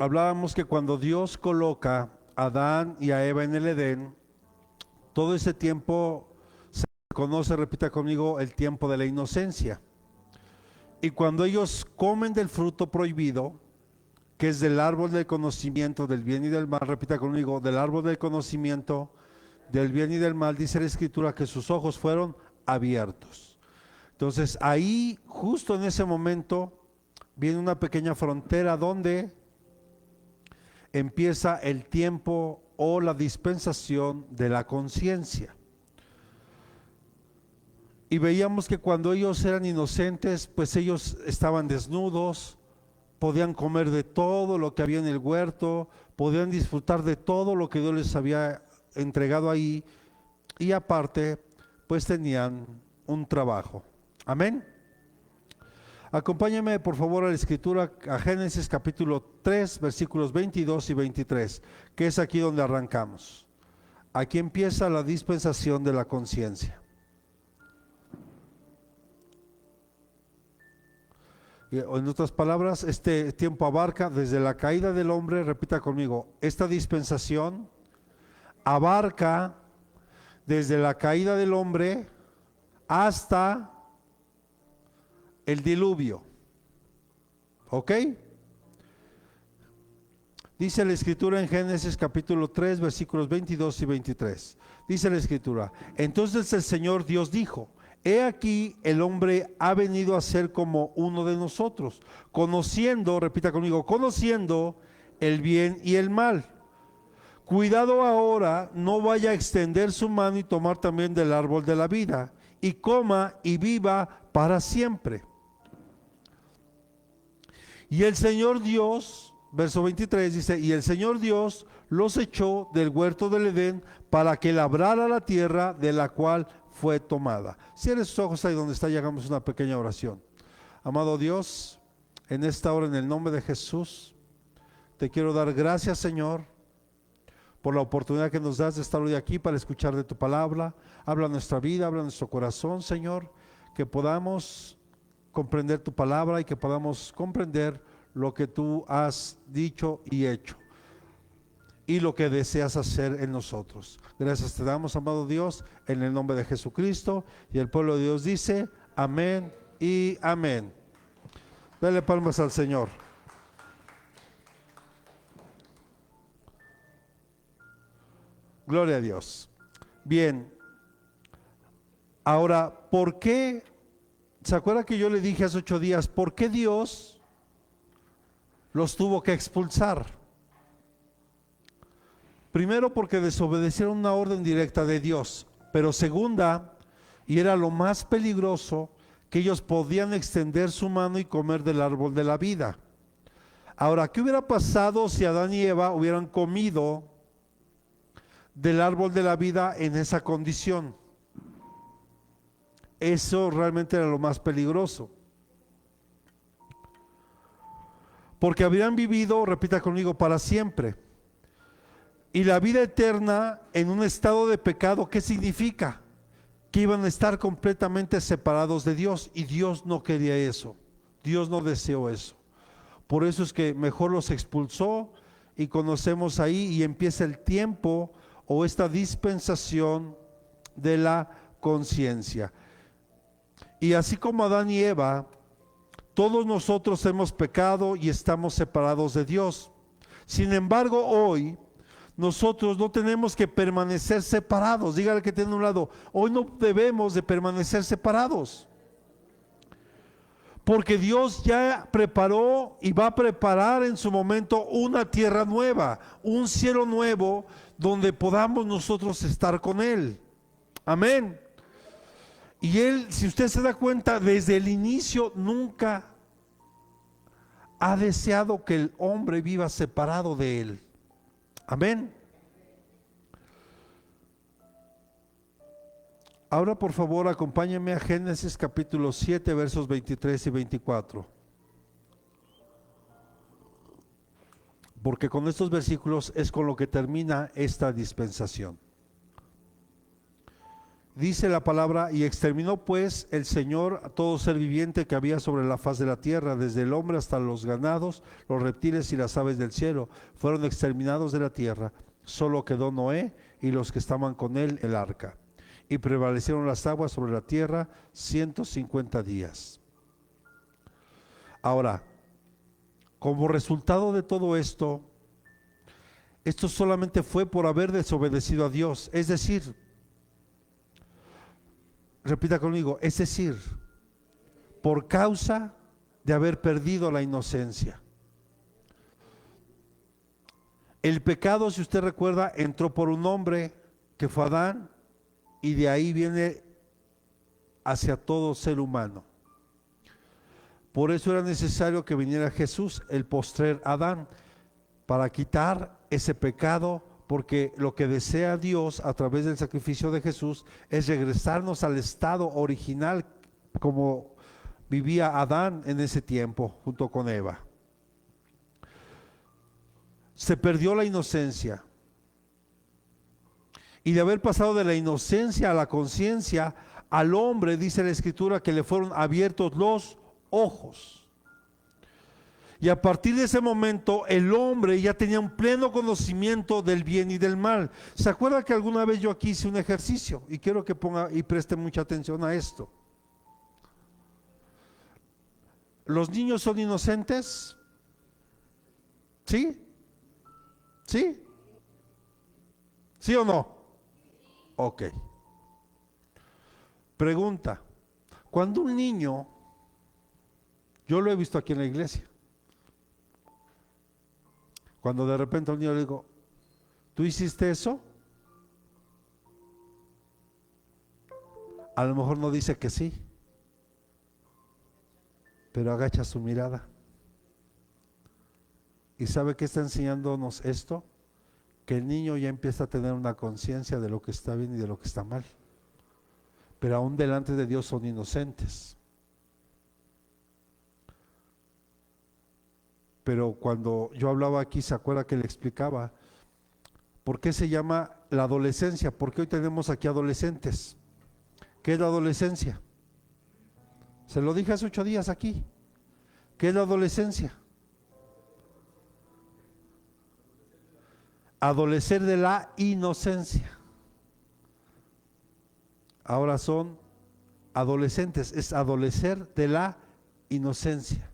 hablábamos que cuando Dios coloca a Adán y a Eva en el Edén, todo ese tiempo se conoce, repita conmigo, el tiempo de la inocencia. Y cuando ellos comen del fruto prohibido, que es del árbol del conocimiento del bien y del mal, repita conmigo, del árbol del conocimiento del bien y del mal, dice la Escritura que sus ojos fueron abiertos. Entonces ahí, justo en ese momento, viene una pequeña frontera donde empieza el tiempo o la dispensación de la conciencia. Y veíamos que cuando ellos eran inocentes, pues ellos estaban desnudos, podían comer de todo lo que había en el huerto, podían disfrutar de todo lo que Dios les había entregado ahí, y aparte, pues tenían un trabajo. Amén. Acompáñame por favor a la Escritura, a Génesis capítulo 3, versículos 22 y 23, que es aquí donde arrancamos. Aquí empieza la dispensación de la conciencia. En otras palabras, este tiempo abarca desde la caída del hombre, repita conmigo, esta dispensación abarca desde la caída del hombre hasta el diluvio. ¿Ok? Dice la Escritura en Génesis capítulo 3, versículos 22 y 23. Dice la Escritura, entonces el Señor Dios dijo, he aquí el hombre ha venido a ser como uno de nosotros, conociendo, repita conmigo, conociendo el bien y el mal. Cuidado ahora, no vaya a extender su mano y tomar también del árbol de la vida, y coma y viva para siempre. Y el Señor Dios, verso 23 dice, y el Señor Dios los echó del huerto del Edén para que labrara la tierra de la cual fue tomada. Cierre sus ojos ahí donde está, y hagamos una pequeña oración. Amado Dios, en esta hora, en el nombre de Jesús, te quiero dar gracias, Señor, por la oportunidad que nos das de estar hoy aquí para escuchar de tu palabra. Habla nuestra vida, habla nuestro corazón, Señor, que podamos comprender tu palabra y que podamos comprender lo que tú has dicho y hecho y lo que deseas hacer en nosotros. Gracias te damos, amado Dios, en el nombre de Jesucristo, y el pueblo de Dios dice amén y amén. Dale palmas al Señor. Gloria a Dios. Bien, ahora, ¿por qué? ¿Se acuerda que yo le dije hace 8 días, por qué Dios los tuvo que expulsar? Primero, porque desobedecieron una orden directa de Dios, pero segunda, y era lo más peligroso, que ellos podían extender su mano y comer del árbol de la vida. Ahora, ¿qué hubiera pasado si Adán y Eva hubieran comido del árbol de la vida en esa condición? Eso realmente era lo más peligroso, porque habrían vivido, repita conmigo, para siempre. Y la vida eterna en un estado de pecado, ¿qué significa? Que iban a estar completamente separados de Dios, y Dios no quería eso, Dios no deseó eso. Por eso es que mejor los expulsó, y conocemos ahí, y empieza el tiempo o esta dispensación de la conciencia. Y así como Adán y Eva, todos nosotros hemos pecado y estamos separados de Dios. Sin embargo, hoy nosotros no tenemos que permanecer separados. Dígale que tiene a un lado, hoy no debemos de permanecer separados, porque Dios ya preparó y va a preparar en su momento una tierra nueva, un cielo nuevo, donde podamos nosotros estar con Él. Amén. Y Él, si usted se da cuenta, desde el inicio nunca ha deseado que el hombre viva separado de Él. Amén. Ahora, por favor, acompáñenme a Génesis capítulo 7, versos 23 y 24. Porque con estos versículos es con lo que termina esta dispensación. dice la palabra, y exterminó pues el Señor a todo ser viviente que había sobre la faz de la tierra, desde el hombre hasta los ganados, los reptiles y las aves del cielo, fueron exterminados de la tierra. Solo quedó Noé y los que estaban con él el arca. Y prevalecieron las aguas sobre la tierra 150 días. Ahora, como resultado de todo esto, esto solamente fue por haber desobedecido a Dios. Es decir, repita conmigo, es decir, por causa de haber perdido la inocencia. El pecado, si usted recuerda, entró por un hombre que fue Adán, y de ahí viene hacia todo ser humano. Por eso era necesario que viniera Jesús, el postrer Adán, para quitar ese pecado, porque lo que desea Dios a través del sacrificio de Jesús es regresarnos al estado original como vivía Adán en ese tiempo junto con Eva. Se perdió la inocencia, y de haber pasado de la inocencia a la conciencia, al hombre, dice la Escritura, que le fueron abiertos los ojos. Y a partir de ese momento el hombre ya tenía un pleno conocimiento del bien y del mal. ¿Se acuerda que alguna vez yo aquí hice un ejercicio? Y quiero que ponga y preste mucha atención a esto. ¿Los niños son inocentes? ¿Sí? ¿Sí? ¿Sí o no? Ok. Pregunta. Cuando un niño, yo lo he visto aquí en la iglesia, cuando de repente a un niño le digo, ¿tú hiciste eso? A lo mejor no dice que sí, pero agacha su mirada. ¿Y sabe qué está enseñándonos esto? Que el niño ya empieza a tener una conciencia de lo que está bien y de lo que está mal. Pero aún delante de Dios son inocentes. Pero cuando yo hablaba aquí, ¿se acuerda que le explicaba por qué se llama la adolescencia? Porque hoy tenemos aquí adolescentes. ¿Qué es la adolescencia? Se lo dije hace 8 días aquí. ¿Qué es la adolescencia? Adolecer de la inocencia. Ahora son adolescentes, es adolecer de la inocencia.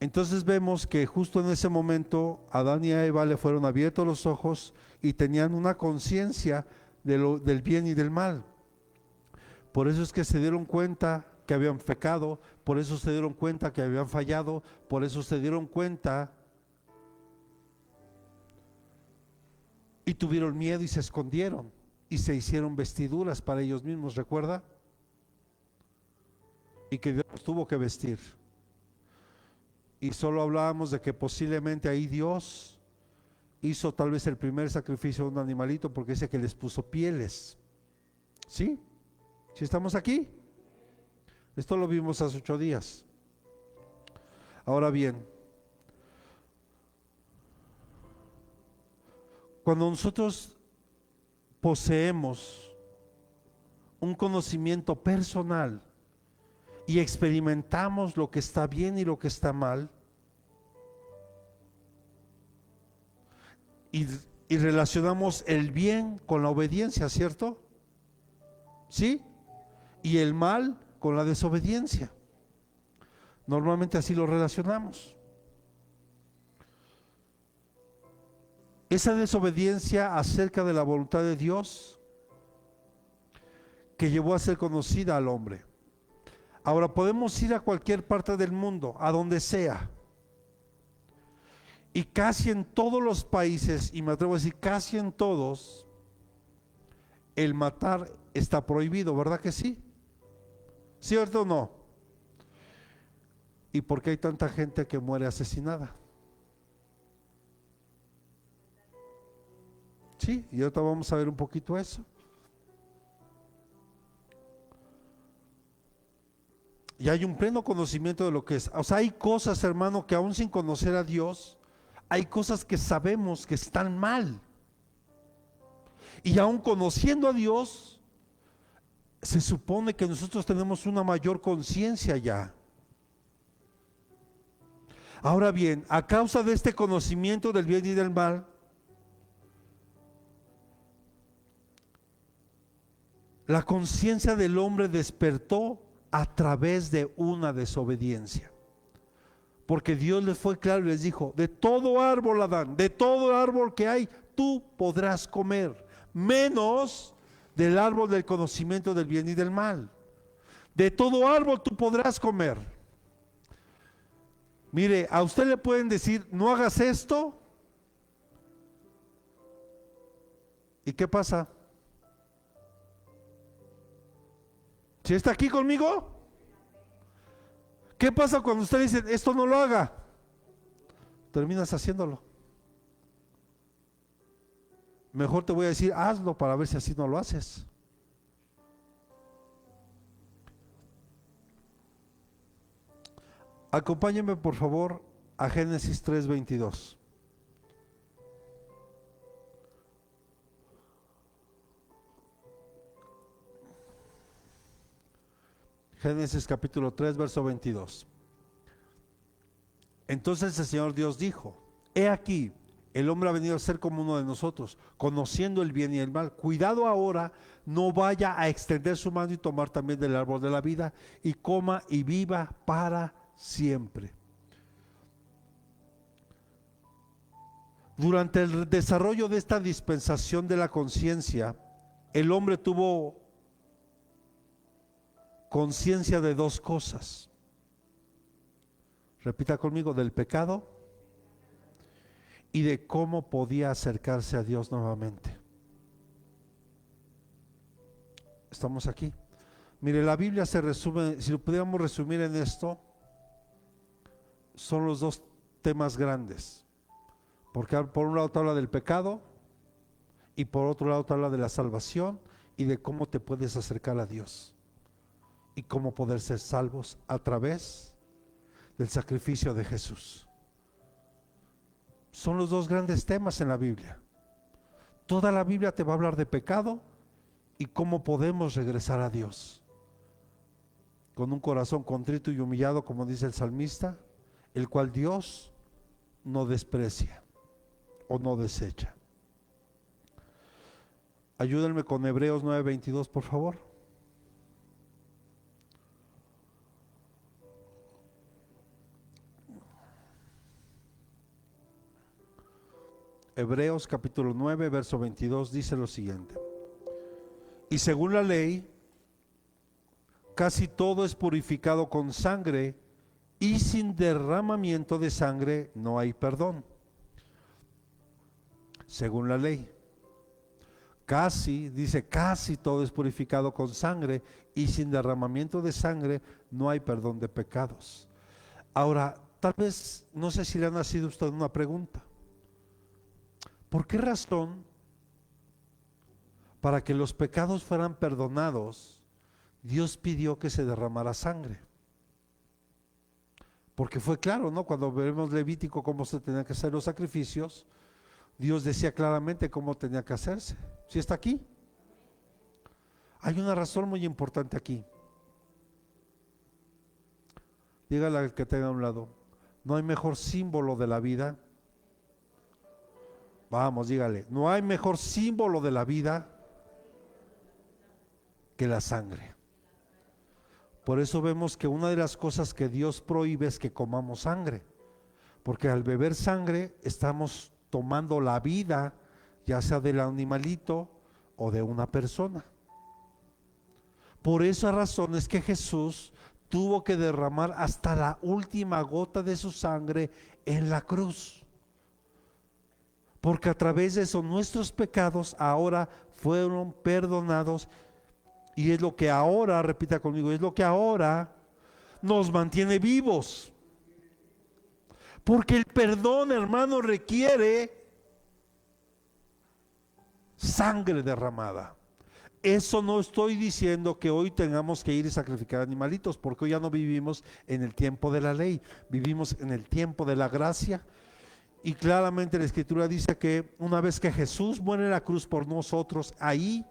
Entonces vemos que justo en ese momento Adán y Eva le fueron abiertos los ojos y tenían una conciencia del bien y del mal. Por eso es que se dieron cuenta que habían pecado, por eso se dieron cuenta que habían fallado, por eso se dieron cuenta y tuvieron miedo y se escondieron y se hicieron vestiduras para ellos mismos, ¿recuerda? Y que Dios tuvo que vestir. Y solo hablábamos de que posiblemente ahí Dios hizo tal vez el primer sacrificio de un animalito, porque dice que les puso pieles. ¿Sí? ¿Sí estamos aquí? Esto lo vimos hace 8 días. Ahora bien, cuando nosotros poseemos un conocimiento personal y experimentamos lo que está bien y lo que está mal, y relacionamos el bien con la obediencia, ¿cierto? ¿Sí? Y el mal con la desobediencia. Normalmente así lo relacionamos. Esa desobediencia acerca de la voluntad de Dios que llevó a ser conocida al hombre. Ahora podemos ir a cualquier parte del mundo, a donde sea, y casi en todos los países, y me atrevo a decir casi en todos, el matar está prohibido, ¿verdad que sí? ¿Cierto o no? ¿Y por qué hay tanta gente que muere asesinada? Sí, y ahorita vamos a ver un poquito eso. Y hay un pleno conocimiento de lo que es. O sea, hay cosas, hermano, que aún sin conocer a Dios, hay cosas que sabemos que están mal. Y aún conociendo a Dios, se supone que nosotros tenemos una mayor conciencia ya. Ahora bien, a causa de este conocimiento del bien y del mal, la conciencia del hombre despertó a través de una desobediencia. Porque Dios les fue claro y les dijo: de todo árbol, Adán, de todo árbol que hay, tú podrás comer, menos del árbol del conocimiento del bien y del mal. De todo árbol tú podrás comer. Mire, a usted le pueden decir: no hagas esto. ¿Y qué pasa? ¿Si está aquí conmigo? ¿Qué pasa cuando usted dice: esto no lo haga? Terminas haciéndolo. Mejor te voy a decir: hazlo, para ver si así no lo haces. Acompáñenme por favor a Génesis 3:22. Génesis capítulo 3, verso 22. Entonces el Señor Dios dijo: he aquí, el hombre ha venido a ser como uno de nosotros, conociendo el bien y el mal. Cuidado ahora, no vaya a extender su mano y tomar también del árbol de la vida, y coma y viva para siempre. Durante el desarrollo de esta dispensación de la conciencia, el hombre tuvo conciencia de dos cosas. Repita conmigo: del pecado y de cómo podía acercarse a Dios nuevamente. Estamos aquí. Mire, la Biblia se resume, si lo pudiéramos resumir en esto, son los dos temas grandes. Porque por un lado te habla del pecado y por otro lado te habla de la salvación y de cómo te puedes acercar a Dios y cómo poder ser salvos a través del sacrificio de Jesús. Son los dos grandes temas en la Biblia. Toda la Biblia te va a hablar de pecado y cómo podemos regresar a Dios con un corazón contrito y humillado, como dice el salmista, el cual Dios no desprecia o no desecha. Ayúdenme con Hebreos 9:22, por favor. Hebreos capítulo 9, verso 22 dice lo siguiente: y según la ley, casi todo es purificado con sangre, y sin derramamiento de sangre no hay perdón. Según la ley, casi todo es purificado con sangre, y sin derramamiento de sangre no hay perdón de pecados. Ahora, tal vez, no sé si le ha nacido a usted una pregunta: ¿por qué razón, para que los pecados fueran perdonados, Dios pidió que se derramara sangre? Porque fue claro, ¿no? Cuando vemos Levítico cómo se tenían que hacer los sacrificios, Dios decía claramente cómo tenía que hacerse. ¿Sí está aquí? Hay una razón muy importante aquí. Dígale al que tenga a un lado: no hay mejor símbolo de la vida. Vamos, dígale: no hay mejor símbolo de la vida que la sangre. Por eso vemos que una de las cosas que Dios prohíbe es que comamos sangre, porque al beber sangre estamos tomando la vida, ya sea del animalito o de una persona. Por esa razón es que Jesús tuvo que derramar hasta la última gota de su sangre en la cruz, porque a través de eso nuestros pecados ahora fueron perdonados. Y es lo que ahora, repita conmigo, es lo que ahora nos mantiene vivos. Porque el perdón, hermano, requiere sangre derramada. Eso no estoy diciendo que hoy tengamos que ir y sacrificar animalitos, porque hoy ya no vivimos en el tiempo de la ley, vivimos en el tiempo de la gracia. y claramente la Escritura dice que una vez que Jesús muere en la cruz por nosotros, ahí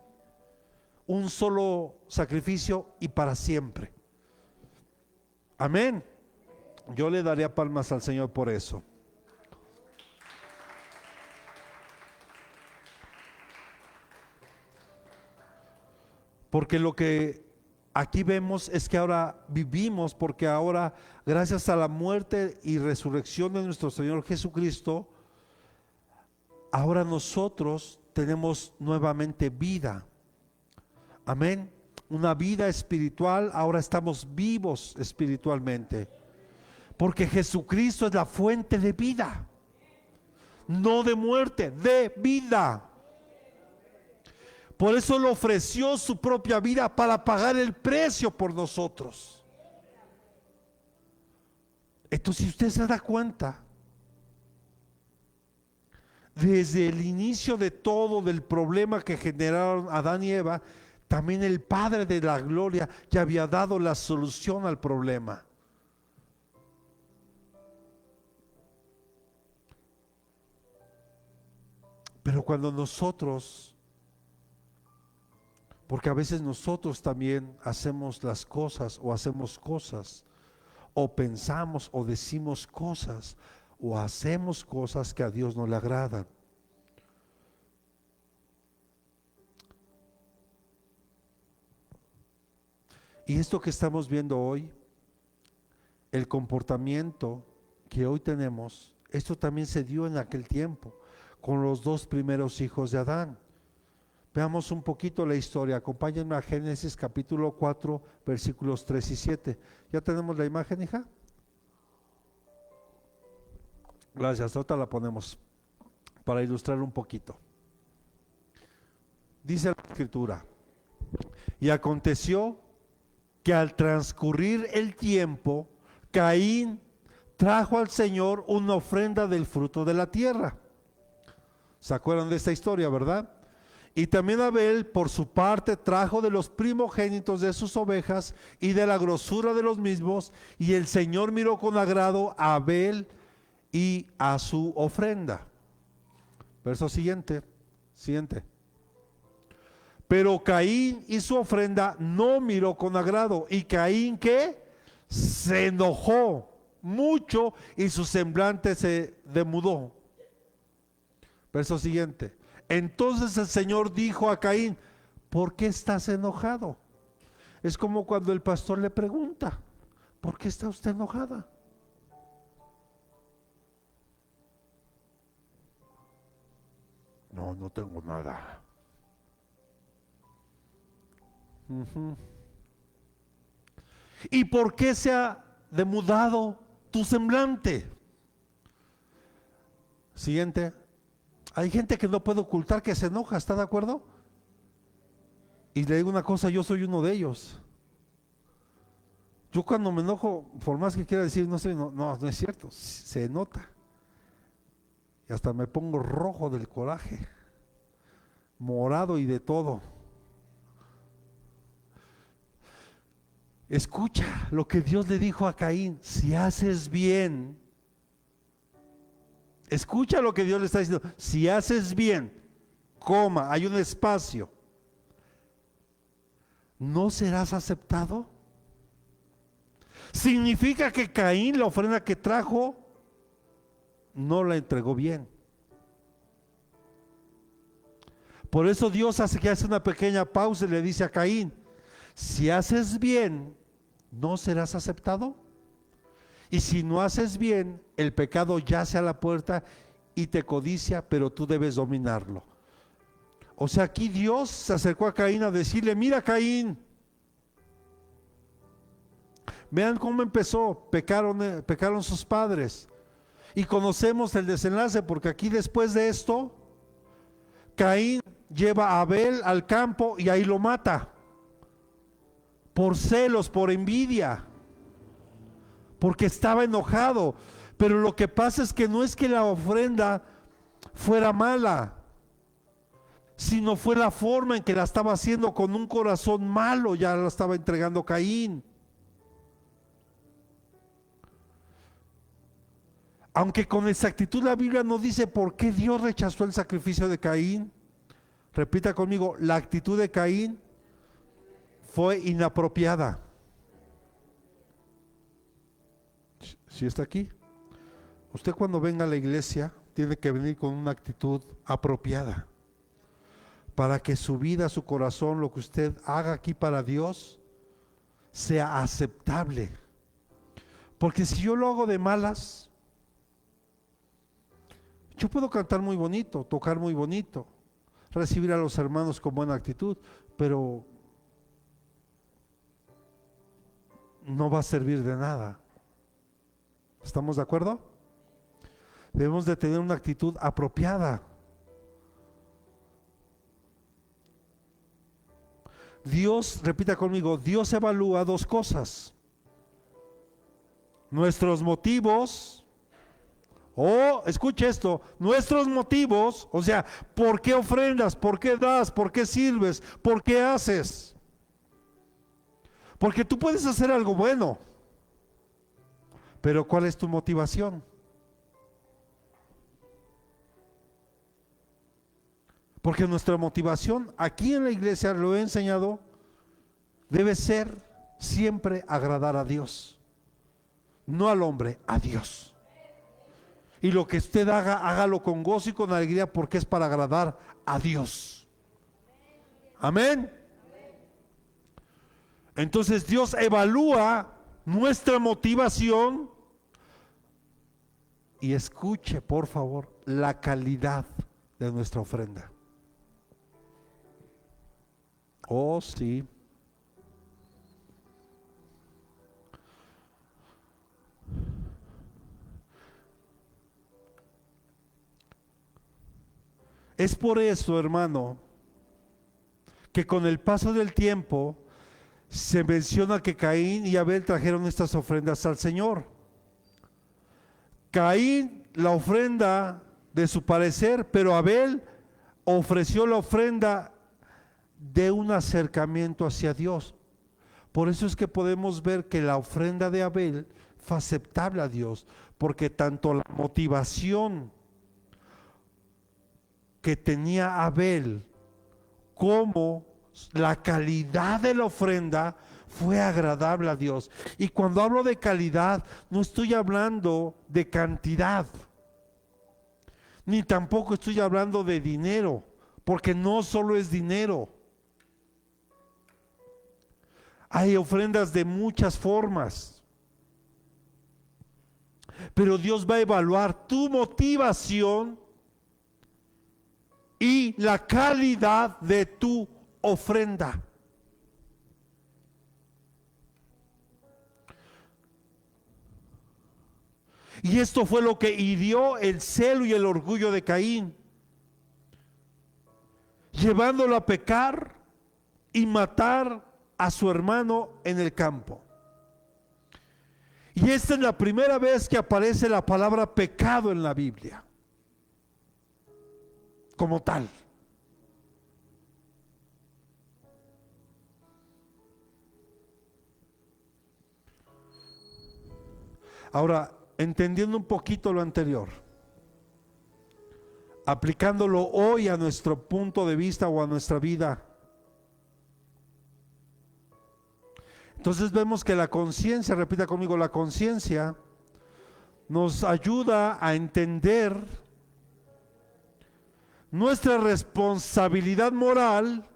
un solo sacrificio y para siempre. Amén. Yo le daría palmas al Señor por eso. Porque lo que aquí vemos es que ahora vivimos, porque ahora, gracias a la muerte y resurrección de nuestro Señor Jesucristo, ahora nosotros tenemos nuevamente vida. Amén. Una vida espiritual, ahora estamos vivos espiritualmente. Porque Jesucristo es la fuente de vida, no de muerte, de vida. Por eso Él ofreció su propia vida para pagar el precio por nosotros. Entonces, si usted se da cuenta, desde el inicio de todo, del problema que generaron Adán y Eva, también el Padre de la Gloria ya había dado la solución al problema. Pero cuando nosotros, porque a veces nosotros también hacemos las cosas o pensamos o decimos cosas o hacemos cosas que a Dios no le agradan. Y esto que estamos viendo hoy, el comportamiento que hoy tenemos, esto también se dio en aquel tiempo con los dos primeros hijos de Adán. Veamos un poquito la historia. Acompáñenme a Génesis capítulo 4, versículos 3 y 7. ¿Ya tenemos la imagen, hija? Gracias, ahorita la ponemos para ilustrar un poquito. Dice la Escritura: y aconteció que al transcurrir el tiempo, Caín trajo al Señor una ofrenda del fruto de la tierra. ¿Se acuerdan de esta historia, verdad? Y también Abel, por su parte, trajo de los primogénitos de sus ovejas y de la grosura de los mismos, y el Señor miró con agrado a Abel y a su ofrenda. Verso siguiente. Pero Caín y su ofrenda no miró con agrado. Y Caín, ¿qué? Se enojó mucho y su semblante se demudó. Verso siguiente. Entonces el Señor dijo a Caín: ¿por qué estás enojado? Es como cuando el pastor le pregunta: ¿por qué está usted enojada? No tengo nada. ¿Y por qué se ha demudado tu semblante? Siguiente. Hay gente que no puede ocultar que se enoja, ¿está de acuerdo? Y le digo una cosa, yo soy uno de ellos. Yo cuando me enojo, por más que quiera decir, no es cierto, se nota. Y hasta me pongo rojo del coraje, morado y de todo. Escucha lo que Dios le dijo a Caín: si haces bien. Escucha lo que Dios le está diciendo: si haces bien, coma, hay un espacio, ¿no serás aceptado? Significa que Caín, la ofrenda que trajo, no la entregó bien. Por eso Dios hace una pequeña pausa y le dice a Caín: si haces bien, ¿no serás aceptado? Y si no haces bien, el pecado yace a la puerta y te codicia, pero tú debes dominarlo. O sea, aquí Dios se acercó a Caín a decirle: mira, Caín, vean cómo empezó, pecaron sus padres. Y conocemos el desenlace, porque aquí después de esto, Caín lleva a Abel al campo y ahí lo mata. Por celos, por envidia, porque estaba enojado. Pero lo que pasa es que no es que la ofrenda fuera mala, sino fue la forma en que la estaba haciendo, con un corazón malo ya la estaba entregando Caín. Aunque con exactitud la Biblia no dice por qué Dios rechazó el sacrificio de Caín. Repita conmigo, la actitud de Caín fue inapropiada. ¿Sí está aquí? Usted cuando venga a la iglesia tiene que venir con una actitud apropiada para que su vida, su corazón, lo que usted haga aquí para Dios sea aceptable. Porque si yo lo hago de malas, yo puedo cantar muy bonito, tocar muy bonito, recibir a los hermanos con buena actitud, pero no va a servir de nada. ¿Estamos de acuerdo? Debemos de tener una actitud apropiada. Dios, repita conmigo, Dios evalúa dos cosas: nuestros motivos, escuche esto, nuestros motivos, o sea, ¿por qué ofrendas? ¿Por qué das? ¿Por qué sirves? ¿Por qué haces? Porque tú puedes hacer algo bueno, pero ¿cuál es tu motivación? Porque nuestra motivación, aquí en la iglesia lo he enseñado, debe ser siempre agradar a Dios, no al hombre, a Dios. Y lo que usted haga, hágalo con gozo y con alegría, porque es para agradar a Dios. Amén. Entonces Dios evalúa nuestra motivación y escuche, por favor, la calidad de nuestra ofrenda. Oh, sí. Es por eso, hermano, que con el paso del tiempo se menciona que Caín y Abel trajeron estas ofrendas al Señor. Caín la ofrenda de su parecer, pero Abel ofreció la ofrenda de un acercamiento hacia Dios. Por eso es que podemos ver que la ofrenda de Abel fue aceptable a Dios, porque tanto la motivación que tenía Abel como la calidad de la ofrenda fue agradable a Dios. Y cuando hablo de calidad, no estoy hablando de cantidad, ni tampoco estoy hablando de dinero, porque no solo es dinero. Hay ofrendas de muchas formas, pero Dios va a evaluar tu motivación y la calidad de tu ofrenda. Y esto fue lo que hirió el celo y el orgullo de Caín, llevándolo a pecar y matar a su hermano en el campo. Y esta es la primera vez que aparece la palabra pecado en la Biblia como tal. Ahora, entendiendo un poquito lo anterior, aplicándolo hoy a nuestro punto de vista o a nuestra vida, entonces vemos que la conciencia, repita conmigo, la conciencia nos ayuda a entender nuestra responsabilidad moral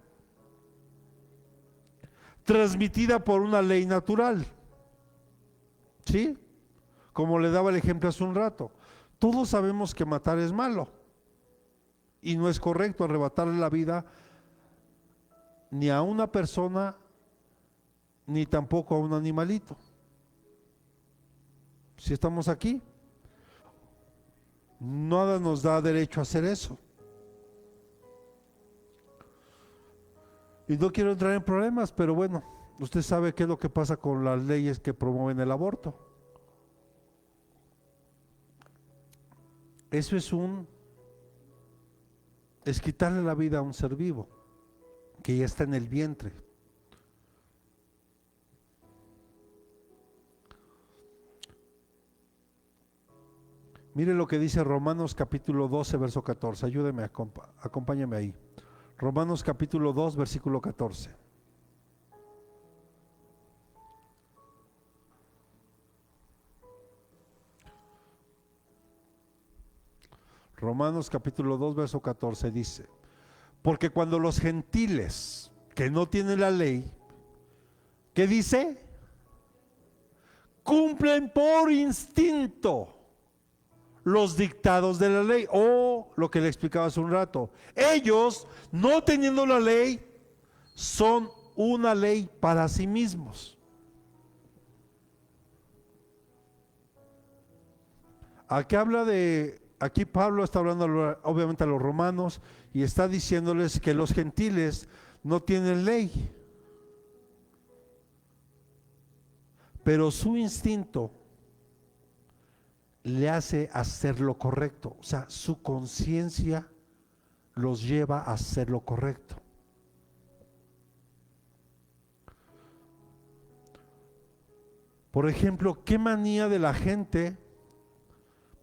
transmitida por una ley natural. ¿Sí? Como le daba el ejemplo hace un rato. Todos sabemos que matar es malo y no es correcto arrebatarle la vida ni a una persona ni tampoco a un animalito. Si estamos aquí, nada nos da derecho a hacer eso. Y no quiero entrar en problemas, pero bueno, usted sabe qué es lo que pasa con las leyes que promueven el aborto. Eso es quitarle la vida a un ser vivo que ya está en el vientre. Mire lo que dice Romanos capítulo 12, verso 14. Ayúdeme, acompáñame ahí. Romanos capítulo 2, versículo 14. Romanos capítulo 2, verso 14 dice: porque cuando los gentiles que no tienen la ley, ¿qué dice? Cumplen por instinto los dictados de la ley, o lo que le explicaba hace un rato, ellos, no teniendo la ley, son una ley para sí mismos. Aquí Pablo está hablando obviamente a los romanos y está diciéndoles que los gentiles no tienen ley, pero su instinto le hace hacer lo correcto, o sea, su conciencia los lleva a hacer lo correcto. Por ejemplo, ¿qué manía de la gente?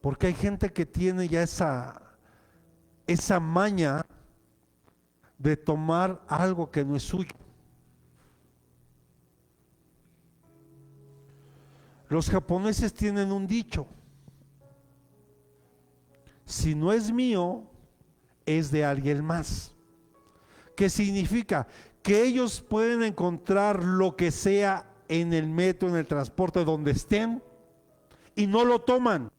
Porque hay gente que tiene ya esa maña de tomar algo que no es suyo. Los japoneses tienen un dicho: si no es mío, es de alguien más. ¿Qué significa? Que ellos pueden encontrar lo que sea en el metro, en el transporte, donde estén, y no lo toman.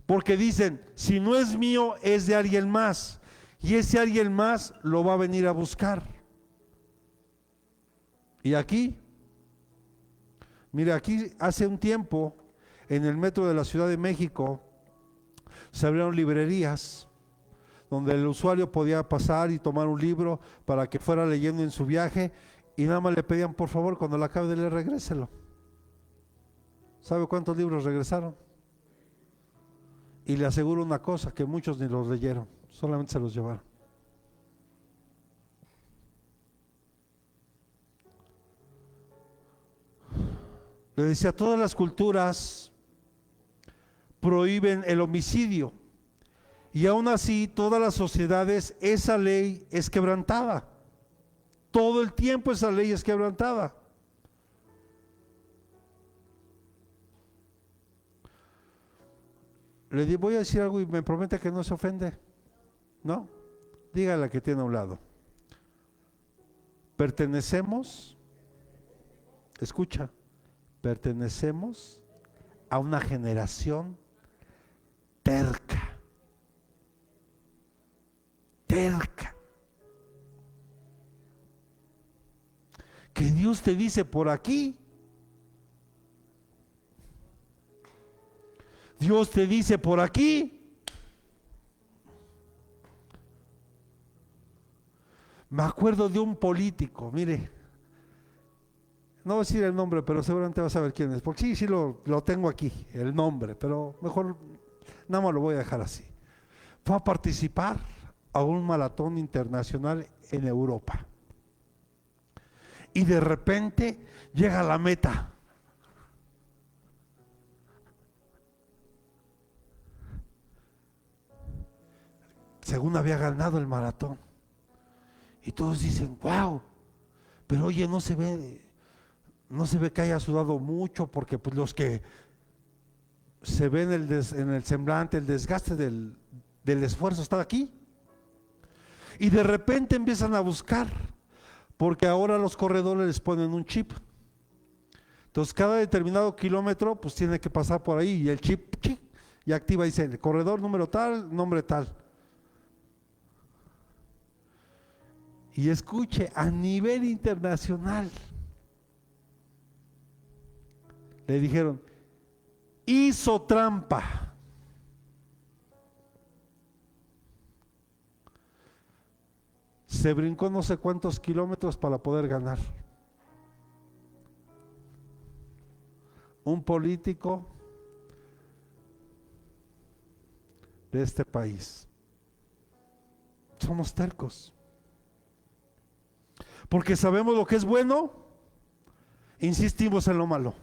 Porque dicen, si no es mío, es de alguien más. Y ese alguien más lo va a venir a buscar. Y aquí, mire, aquí hace un tiempo, en el metro de la Ciudad de México, se abrieron librerías donde el usuario podía pasar y tomar un libro para que fuera leyendo en su viaje, y nada más le pedían, por favor, cuando lo acabe de leer, regréselo. ¿Sabe cuántos libros regresaron? Y le aseguro una cosa, que muchos ni los leyeron, solamente se los llevaron. Le decía, todas las culturas prohíben el homicidio, y aún así todas las sociedades esa ley es quebrantada. Todo el tiempo esa ley es quebrantada. Voy a decir algo y me promete que no se ofende. No, dígale a que tiene a un lado. Pertenecemos, escucha, pertenecemos a una generación terca. Terca. Que Dios te dice por aquí, Dios te dice por aquí. Me acuerdo de un político, mire, no voy a decir el nombre, pero seguramente vas a saber quién es, porque sí lo tengo aquí, el nombre, pero mejor nada más lo voy a dejar así. Fue a participar a un maratón internacional en Europa, y de repente llega a la meta. Según había ganado el maratón. Y todos dicen, wow, pero oye, no se ve que haya sudado mucho, porque pues los que se ven en el semblante, el desgaste del esfuerzo está aquí. Y de repente empiezan a buscar, porque ahora los corredores les ponen un chip. Entonces cada determinado kilómetro pues tiene que pasar por ahí, y el chip y activa, dice, el corredor número tal, nombre tal. Y escuche, a nivel internacional le dijeron, hizo trampa. Se brincó no sé cuántos kilómetros para poder ganar. Un político de este país. Somos tercos. Porque sabemos lo que es bueno, insistimos en lo malo.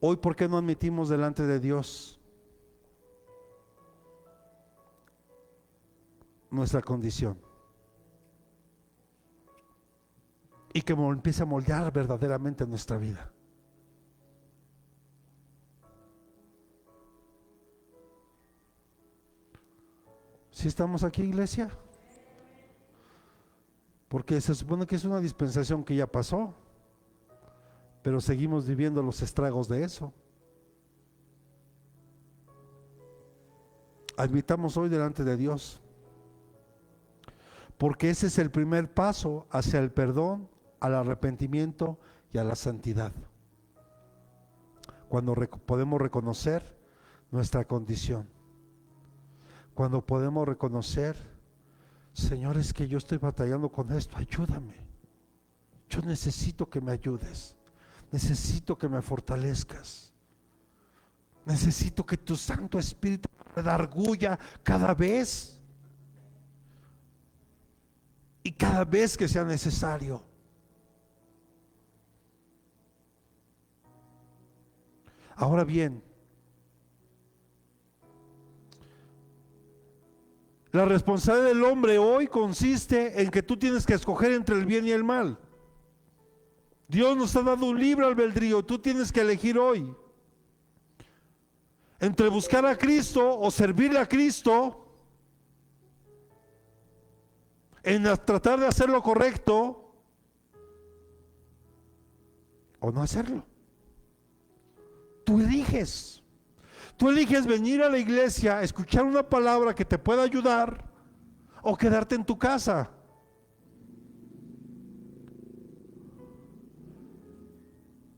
Hoy, ¿por qué no admitimos delante de Dios nuestra condición? Y que empiece a moldear verdaderamente nuestra vida. ¿Sí estamos aquí, iglesia? Porque se supone que es una dispensación que ya pasó, pero seguimos viviendo los estragos de eso. Admitamos hoy delante de Dios, porque ese es el primer paso hacia el perdón, al arrepentimiento y a la santidad. Cuando podemos reconocer nuestra condición, cuando podemos reconocer, Señor, es que yo estoy batallando con esto, ayúdame. Yo necesito que me ayudes, necesito que me fortalezcas, necesito que tu Santo Espíritu me redarguya cada vez y cada vez que sea necesario. Ahora bien, la responsabilidad del hombre hoy consiste en que tú tienes que escoger entre el bien y el mal. Dios nos ha dado un libre albedrío, tú tienes que elegir hoy entre buscar a Cristo o servirle a Cristo, en tratar de hacer lo correcto o no hacerlo. Tú eliges. Tú eliges venir a la iglesia, escuchar una palabra que te pueda ayudar o quedarte en tu casa.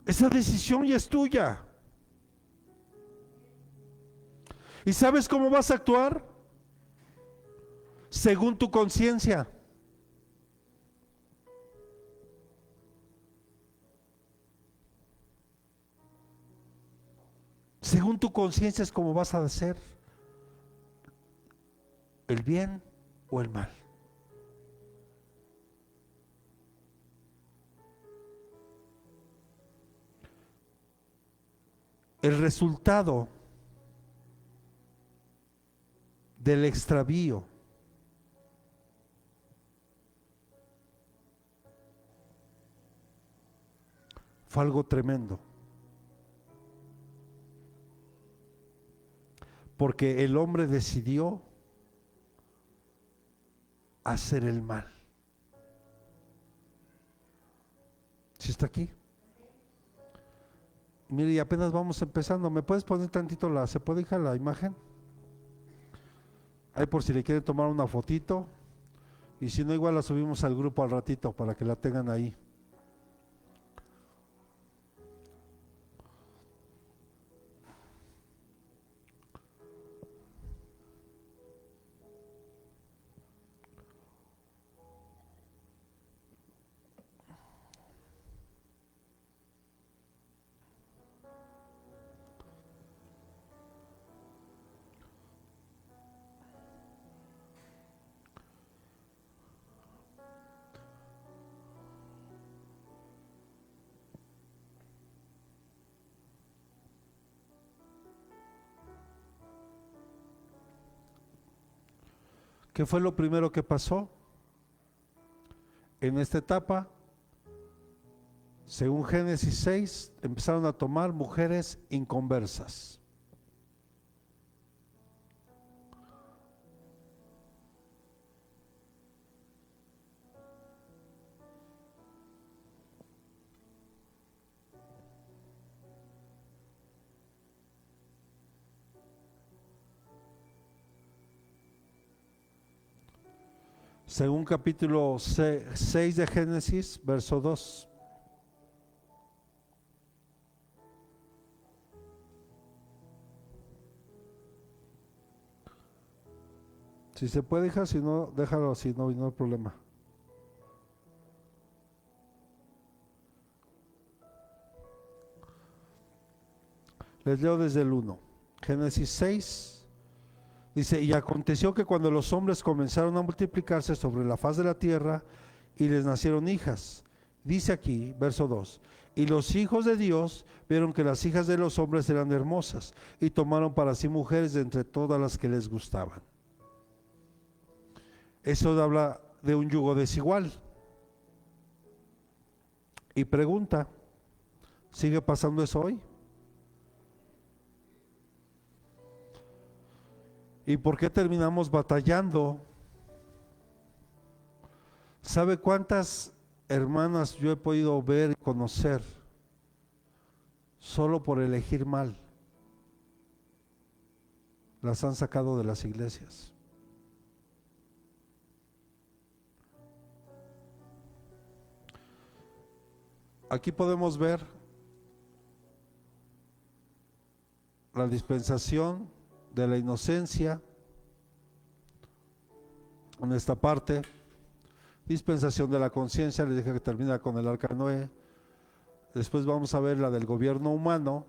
Esa decisión ya es tuya. ¿Y sabes cómo vas a actuar? Según tu conciencia. Según tu conciencia es como vas a hacer el bien o el mal. El resultado del extravío fue algo tremendo. Porque el hombre decidió hacer el mal. ¿Sí está aquí? Mire, y apenas vamos empezando. ¿Me puedes poner tantito se puede dejar la imagen? Ahí por si le quieren tomar una fotito. Y si no, igual la subimos al grupo al ratito para que la tengan ahí. ¿Qué fue lo primero que pasó? En esta etapa, según Génesis 6, empezaron a tomar mujeres inconversas. Según capítulo 6 de Génesis, verso 2. Si se puede, dejar, si no, déjalo así, no hay problema. Les leo desde el 1. Génesis 6. Dice, y aconteció que cuando los hombres comenzaron a multiplicarse sobre la faz de la tierra y les nacieron hijas, dice aquí, verso 2, Y los hijos de Dios vieron que las hijas de los hombres eran hermosas y tomaron para sí mujeres de entre todas las que les gustaban. Eso habla de un yugo desigual. Y pregunta, ¿sigue pasando eso hoy? ¿Y por qué terminamos batallando? ¿Sabe cuántas hermanas yo he podido ver y conocer solo por elegir mal? Las han sacado de las iglesias. Aquí podemos ver la dispensación de la inocencia en esta parte, dispensación de la conciencia, les dije que termina con el arca de Noé. Después vamos a ver la del gobierno humano,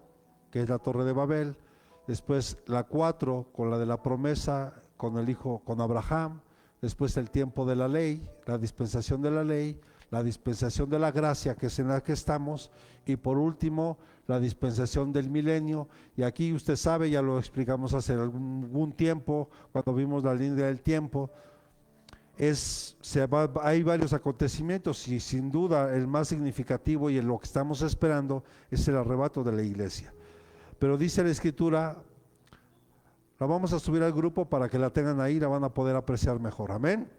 que es la Torre de Babel. Después la 4 con la de la promesa con el hijo, con Abraham. Después el tiempo de la ley, la dispensación de la ley, la dispensación de la gracia, que es en la que estamos, y por último la dispensación del milenio. Y aquí usted sabe, ya lo explicamos hace algún tiempo, cuando vimos la línea del tiempo, hay varios acontecimientos y sin duda el más significativo y en lo que estamos esperando es el arrebato de la iglesia. Pero dice la escritura, la vamos a subir al grupo para que la tengan ahí, la van a poder apreciar mejor. Amén.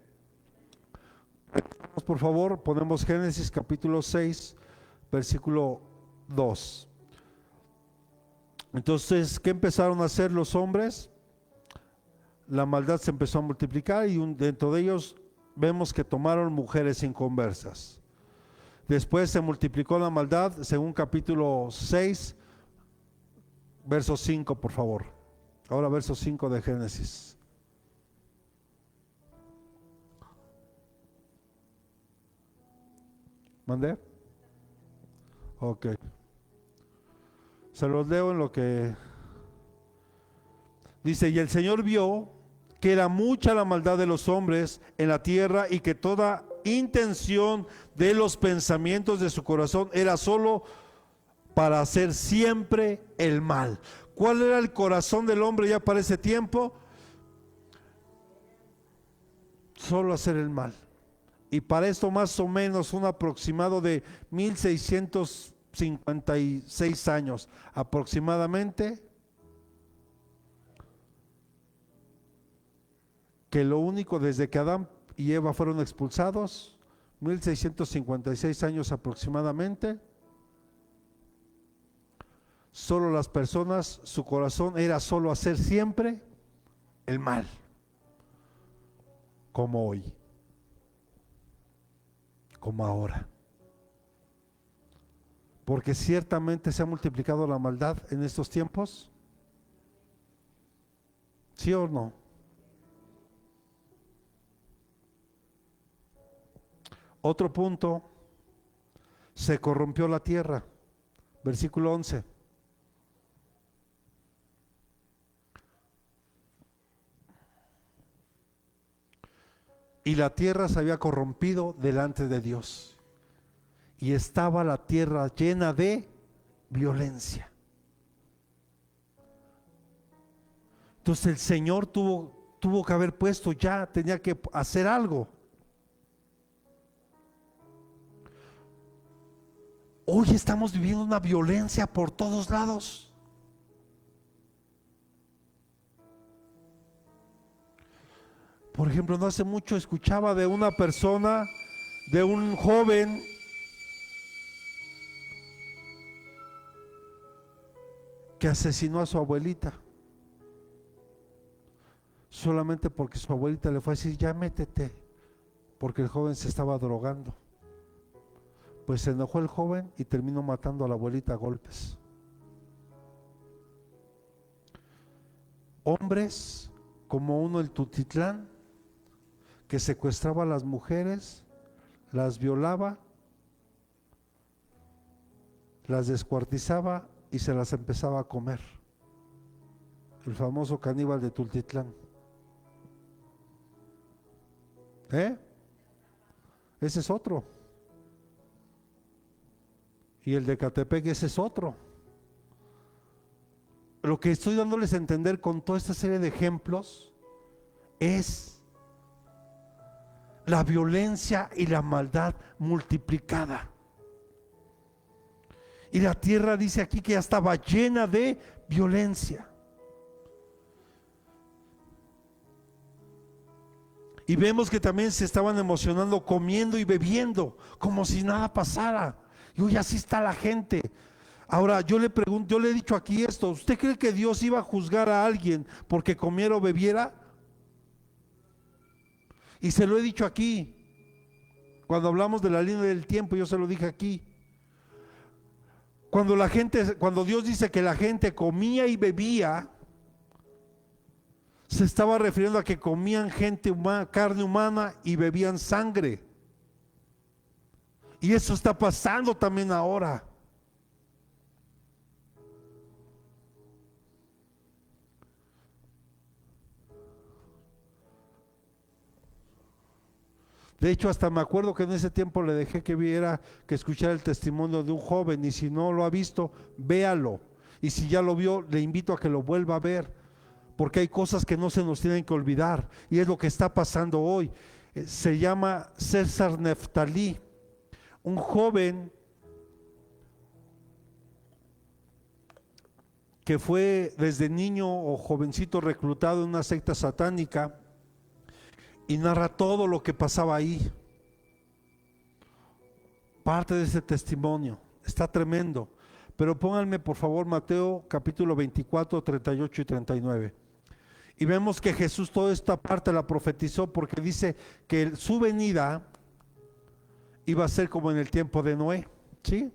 Por favor, ponemos Génesis capítulo 6, versículo 2. Entonces, ¿qué empezaron a hacer los hombres? La maldad se empezó a multiplicar y dentro de ellos vemos que tomaron mujeres inconversas. Después se multiplicó la maldad, según capítulo 6, verso 5, por favor. Ahora verso 5 de Génesis. ¿Mandé? Ok. Se los leo en lo que dice, y el Señor vio que era mucha la maldad de los hombres en la tierra y que toda intención de los pensamientos de su corazón era solo para hacer siempre el mal. ¿Cuál era el corazón del hombre ya para ese tiempo? Solo hacer el mal. Y para esto más o menos un aproximado de 1656 años aproximadamente, que lo único desde que Adán y Eva fueron expulsados, 1656 años aproximadamente, solo las personas, su corazón era solo hacer siempre el mal, como hoy, como ahora. Porque ciertamente se ha multiplicado la maldad en estos tiempos. ¿Sí o no? Otro punto, se corrompió la tierra. Versículo 11. Y la tierra se había corrompido delante de Dios. Y estaba la tierra llena de violencia. Entonces el Señor tuvo que haber puesto ya, tenía que hacer algo. Hoy estamos viviendo una violencia por todos lados. Por ejemplo, no hace mucho escuchaba de una persona, de un joven que asesinó a su abuelita, solamente porque su abuelita le fue a decir, ya métete, porque el joven se estaba drogando. Pues se enojó el joven y terminó matando a la abuelita a golpes. Hombres como uno el Tutitlán, que secuestraba a las mujeres, las violaba, las descuartizaba y se las empezaba a comer. El famoso caníbal de Tultitlán. Ese es otro. Y el de Ecatepec, ese es otro. Lo que estoy dándoles a entender con toda esta serie de ejemplos es la violencia y la maldad multiplicada. Y la tierra dice aquí que ya estaba llena de violencia. Y vemos que también se estaban emocionando comiendo y bebiendo como si nada pasara. Y hoy así está la gente. Ahora yo le pregunto, yo le he dicho aquí esto: ¿usted cree que Dios iba a juzgar a alguien porque comiera o bebiera? Y se lo he dicho aquí, cuando hablamos de la línea del tiempo, yo se lo dije aquí. Cuando Dios dice que la gente comía y bebía, se estaba refiriendo a que comían carne humana y bebían sangre. Y eso está pasando también ahora. De hecho, hasta me acuerdo que en ese tiempo le dejé que escuchara el testimonio de un joven, y si no lo ha visto, véalo. Y si ya lo vio, le invito a que lo vuelva a ver, porque hay cosas que no se nos tienen que olvidar, y es lo que está pasando hoy. Se llama César Neftalí, un joven que fue desde niño o jovencito reclutado en una secta satánica, y narra todo lo que pasaba ahí. Parte de ese testimonio está tremendo. Pero pónganme por favor Mateo capítulo 24, 38 y 39. Y vemos que Jesús toda esta parte la profetizó, porque dice que su venida iba a ser como en el tiempo de Noé, ¿sí?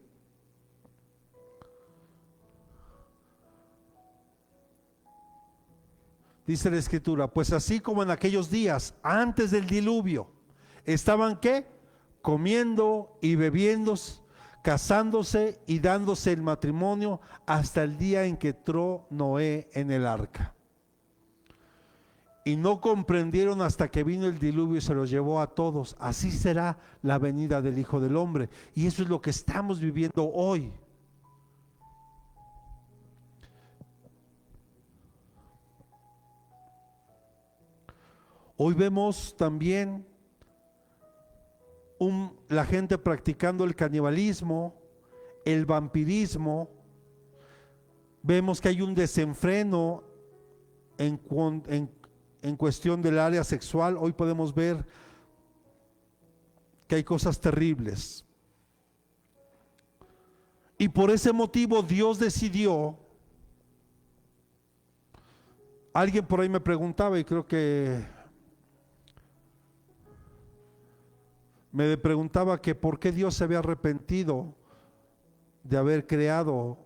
Dice la escritura: pues así como en aquellos días antes del diluvio, estaban ¿qué? Comiendo y bebiendo, casándose y dándose el matrimonio, hasta el día en que entró Noé en el arca. Y no comprendieron hasta que vino el diluvio y se los llevó a todos. Así será la venida del Hijo del Hombre. Y eso es lo que estamos viviendo hoy. Hoy vemos también la gente practicando el canibalismo, el vampirismo. Vemos que hay un desenfreno en cuestión del área sexual. Hoy podemos ver que hay cosas terribles. Y por ese motivo Dios decidió. Alguien por ahí me preguntaba, y creo que me preguntaba que por qué Dios se había arrepentido de haber creado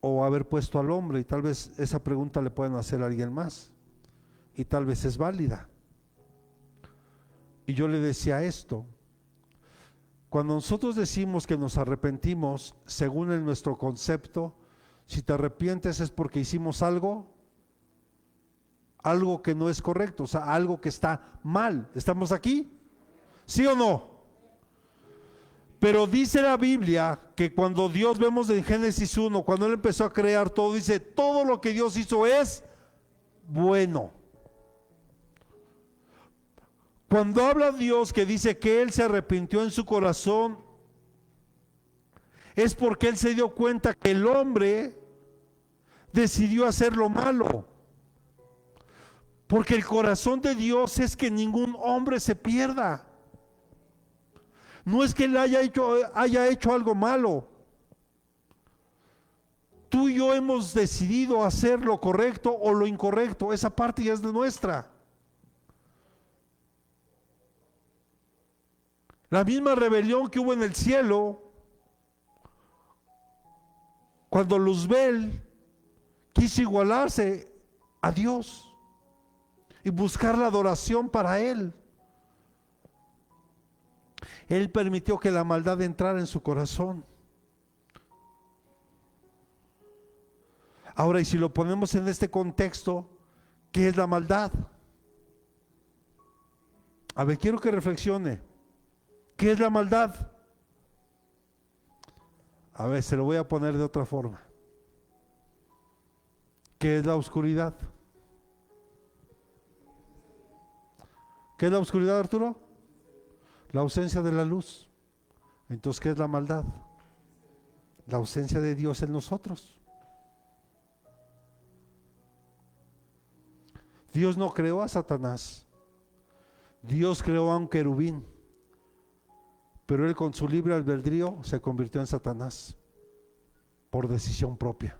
o haber puesto al hombre, y tal vez esa pregunta le pueden hacer a alguien más, y tal vez es válida. Y yo le decía esto: cuando nosotros decimos que nos arrepentimos, según nuestro concepto, si te arrepientes es porque hicimos algo que no es correcto, o sea, algo que está mal. ¿Estamos aquí? ¿Sí o no? Pero dice la Biblia que cuando Dios, vemos en Génesis 1, cuando Él empezó a crear todo, dice: todo lo que Dios hizo es bueno. Cuando habla Dios que dice que Él se arrepintió en su corazón, es porque Él se dio cuenta que el hombre decidió hacer lo malo. Porque el corazón de Dios es que ningún hombre se pierda. No es que Él haya hecho algo malo. Tú y yo hemos decidido hacer lo correcto o lo incorrecto. Esa parte ya es de nuestra. La misma rebelión que hubo en el cielo, cuando Luzbel quiso igualarse a Dios y buscar la adoración para Él. Él permitió que la maldad entrara en su corazón. Ahora, y si lo ponemos en este contexto, ¿qué es la maldad? A ver, quiero que reflexione. ¿Qué es la maldad? A ver, se lo voy a poner de otra forma. ¿Qué es la oscuridad? ¿Qué es la oscuridad, Arturo? La ausencia de la luz. Entonces, ¿qué es la maldad? La ausencia de Dios en nosotros. Dios no creó a Satanás. Dios creó a un querubín, pero él con su libre albedrío se convirtió en Satanás por decisión propia.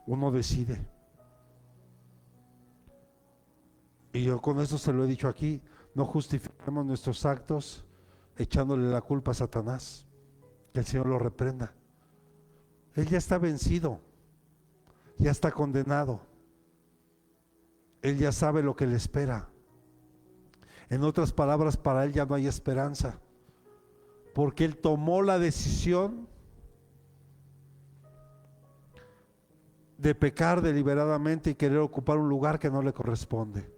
Uno decide. Y yo con esto se lo he dicho aquí, no justifiquemos nuestros actos echándole la culpa a Satanás. Que el Señor lo reprenda. Él ya está vencido, ya está condenado. Él ya sabe lo que le espera. En otras palabras, para él ya no hay esperanza, porque él tomó la decisión de pecar deliberadamente y querer ocupar un lugar que no le corresponde.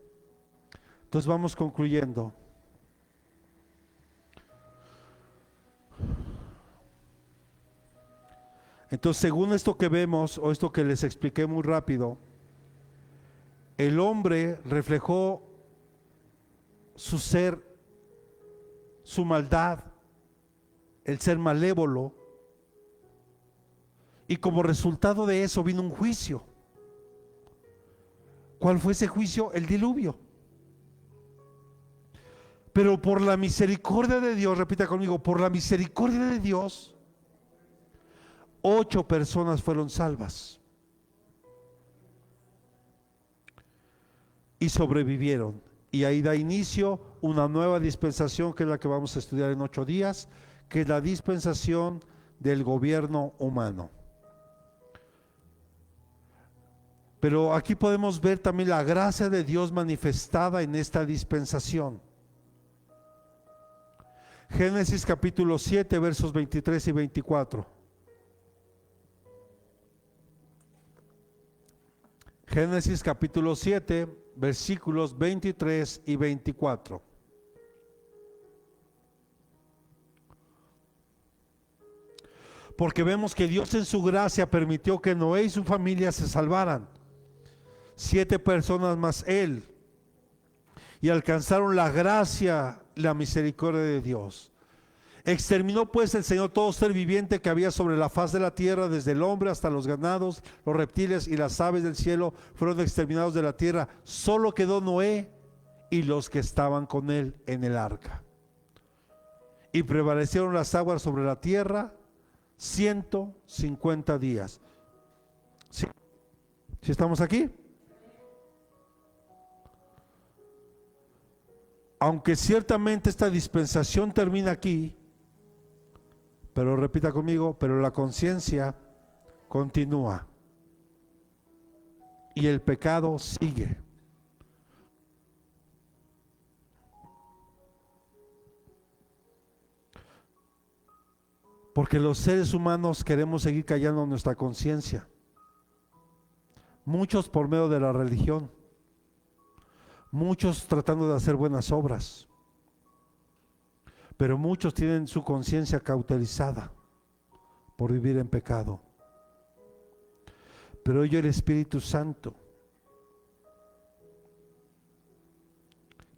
Entonces vamos concluyendo. Entonces, según esto que vemos, o esto que les expliqué muy rápido, el hombre reflejó su ser, su maldad, el ser malévolo, y como resultado de eso vino un juicio. ¿Cuál fue ese juicio? El diluvio. Pero por la misericordia de Dios, repita conmigo, por la misericordia de Dios, 8 personas fueron salvas y sobrevivieron. Y ahí da inicio una nueva dispensación, que es la que vamos a estudiar en 8 días, que es la dispensación del gobierno humano. Pero aquí podemos ver también la gracia de Dios manifestada en esta dispensación. Génesis capítulo 7, versos 23 y 24. Génesis capítulo 7, versículos 23 y 24. Porque vemos que Dios en su gracia permitió que Noé y su familia se salvaran. 7 personas más él. Y alcanzaron la gracia, la misericordia de Dios. Exterminó pues el Señor todo ser viviente que había sobre la faz de la tierra, desde el hombre hasta los ganados, los reptiles y las aves del cielo fueron exterminados de la tierra. Solo quedó Noé y los que estaban con él en el arca. Y prevalecieron las aguas sobre la tierra 150 días. ¿Sí? ¿Sí estamos aquí? Aunque ciertamente esta dispensación termina aquí, pero repita conmigo, pero la conciencia continúa y el pecado sigue. Porque los seres humanos queremos seguir callando nuestra conciencia. Muchos por medio de la religión, muchos tratando de hacer buenas obras, pero muchos tienen su conciencia cauterizada por vivir en pecado. Pero hoy el Espíritu Santo,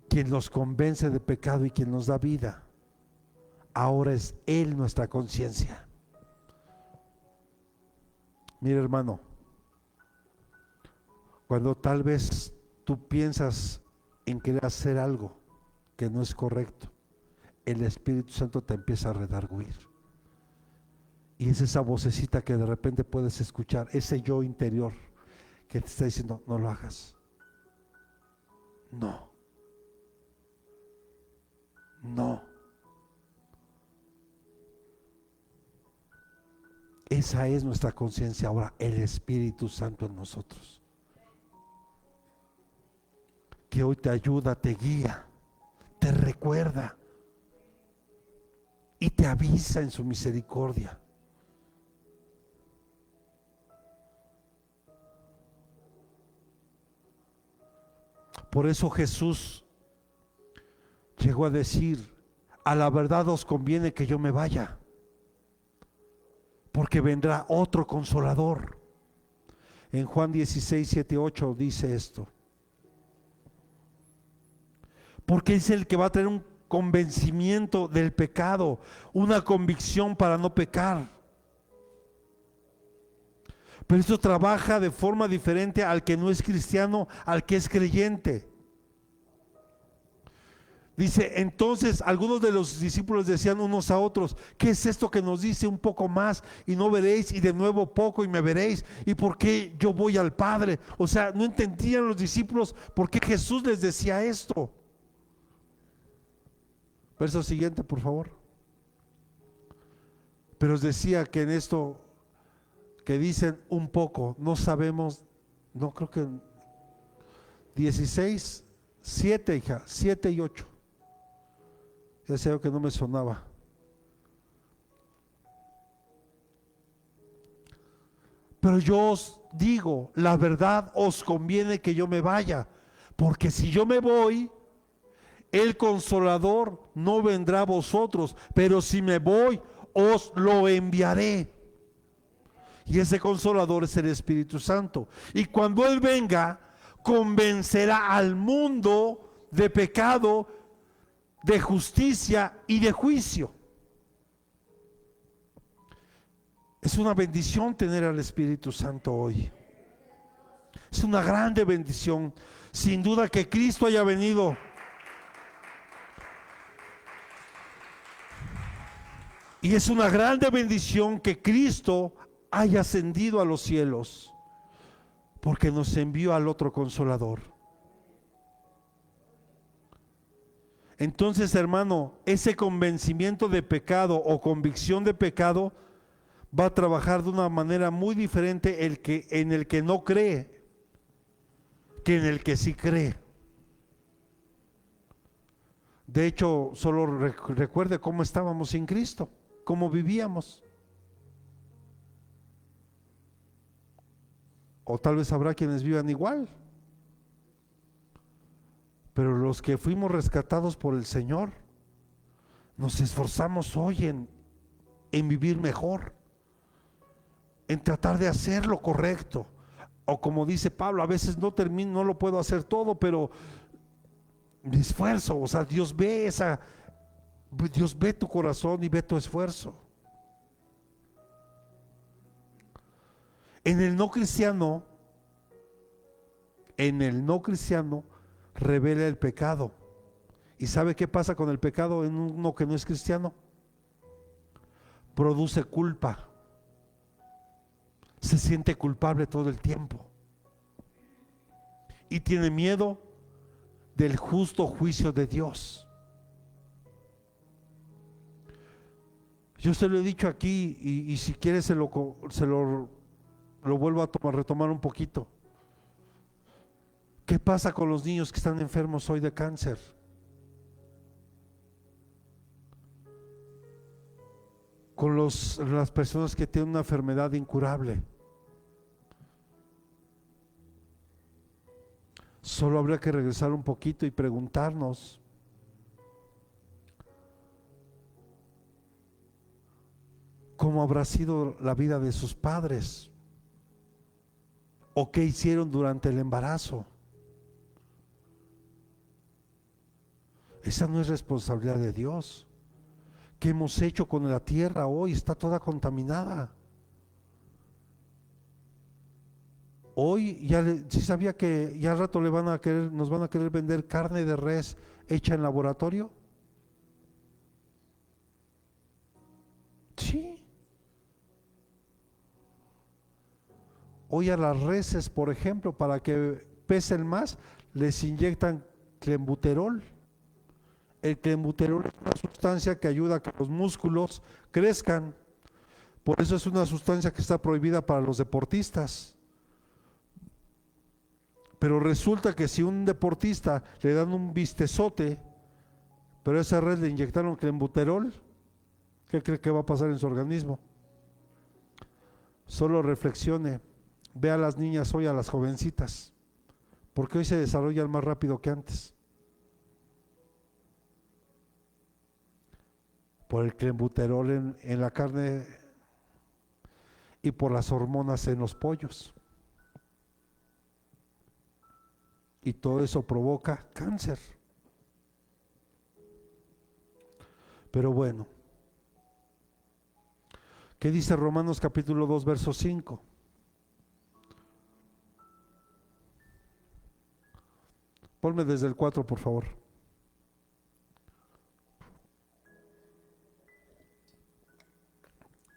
quien nos convence de pecado y quien nos da vida, ahora es Él nuestra conciencia. Mira, hermano, cuando tal vez tú piensas en querer hacer algo que no es correcto, el Espíritu Santo te empieza a redarguir. Y es esa vocecita que de repente puedes escuchar, ese yo interior que te está diciendo, no lo hagas. No. No. Esa es nuestra conciencia ahora, el Espíritu Santo en nosotros, que hoy te ayuda, te guía, te recuerda y te avisa en su misericordia. Por eso Jesús llegó a decir, a la verdad os conviene que yo me vaya, porque vendrá otro consolador. En Juan 16, 7, 8 dice esto. Porque es el que va a tener un convencimiento del pecado, una convicción para no pecar. Pero esto trabaja de forma diferente al que no es cristiano, al que es creyente. Dice, entonces algunos de los discípulos decían unos a otros, ¿qué es esto que nos dice un poco más y no veréis, y de nuevo poco y me veréis? ¿Y por qué yo voy al Padre? O sea, no entendían los discípulos por qué Jesús les decía esto. Verso siguiente, por favor. Pero os decía que en esto que dicen un poco, no sabemos, no creo que 16, 7, hija, 7 y 8. Ya sé que no me sonaba. Pero yo os digo, la verdad os conviene que yo me vaya, porque si yo me voy, el Consolador no vendrá a vosotros, pero si me voy, os lo enviaré. Y ese Consolador es el Espíritu Santo. Y cuando Él venga, convencerá al mundo de pecado, de justicia y de juicio. Es una bendición tener al Espíritu Santo hoy. Es una grande bendición. Sin duda que Cristo haya venido. Y es una grande bendición que Cristo haya ascendido a los cielos, porque nos envió al otro Consolador. Entonces, hermano, ese convencimiento de pecado o convicción de pecado va a trabajar de una manera muy diferente en el que no cree que en el que sí cree. De hecho, solo recuerde cómo estábamos sin Cristo, cómo vivíamos. O tal vez habrá quienes vivan igual. Pero los que fuimos rescatados por el Señor, nos esforzamos hoy en vivir mejor, en tratar de hacer lo correcto. O como dice Pablo, a veces no termino, no lo puedo hacer todo, pero mi esfuerzo, o sea, Dios ve tu corazón y ve tu esfuerzo. En el no cristiano revela el pecado. ¿Y sabe qué pasa con el pecado en uno que no es cristiano? Produce culpa. Se siente culpable todo el tiempo. Y tiene miedo del justo juicio de Dios. Yo se lo he dicho aquí y si quiere se lo vuelvo a retomar un poquito. ¿Qué pasa con los niños que están enfermos hoy de cáncer? Con las personas que tienen una enfermedad incurable. Solo habría que regresar un poquito y preguntarnos, ¿cómo habrá sido la vida de sus padres? ¿O qué hicieron durante el embarazo? Esa no es responsabilidad de Dios. ¿Qué hemos hecho con la tierra hoy? Está toda contaminada. Hoy sí sabía que ya al rato nos van a querer vender carne de res hecha en laboratorio. Sí. Hoy a las reses, por ejemplo, para que pesen más, les inyectan clenbuterol. El clenbuterol es una sustancia que ayuda a que los músculos crezcan. Por eso es una sustancia que está prohibida para los deportistas. Pero resulta que si un deportista le dan un bistezote, pero a esa red le inyectaron clenbuterol, ¿qué cree que va a pasar en su organismo? Solo reflexione, ve a las niñas hoy, a las jovencitas, porque hoy se desarrollan más rápido que antes. por el clenbuterol en la carne y por las hormonas en los pollos. Y todo eso provoca cáncer. Pero bueno, ¿qué dice Romanos capítulo 2, verso 5? Ponme desde el 4, por favor.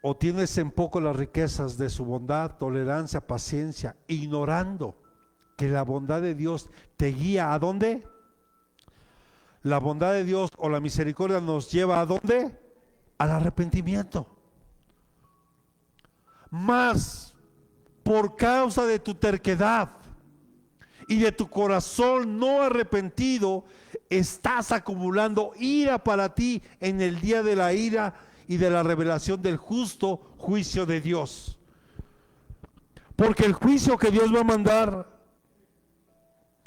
¿O tienes en poco las riquezas de su bondad, tolerancia, paciencia, ignorando que la bondad de Dios te guía a dónde? La bondad de Dios o la misericordia nos lleva a dónde? Al arrepentimiento. Mas por causa de tu terquedad y de tu corazón no arrepentido, estás acumulando ira para ti en el día de la ira y de la revelación del justo juicio de Dios. Porque el juicio que Dios va a mandar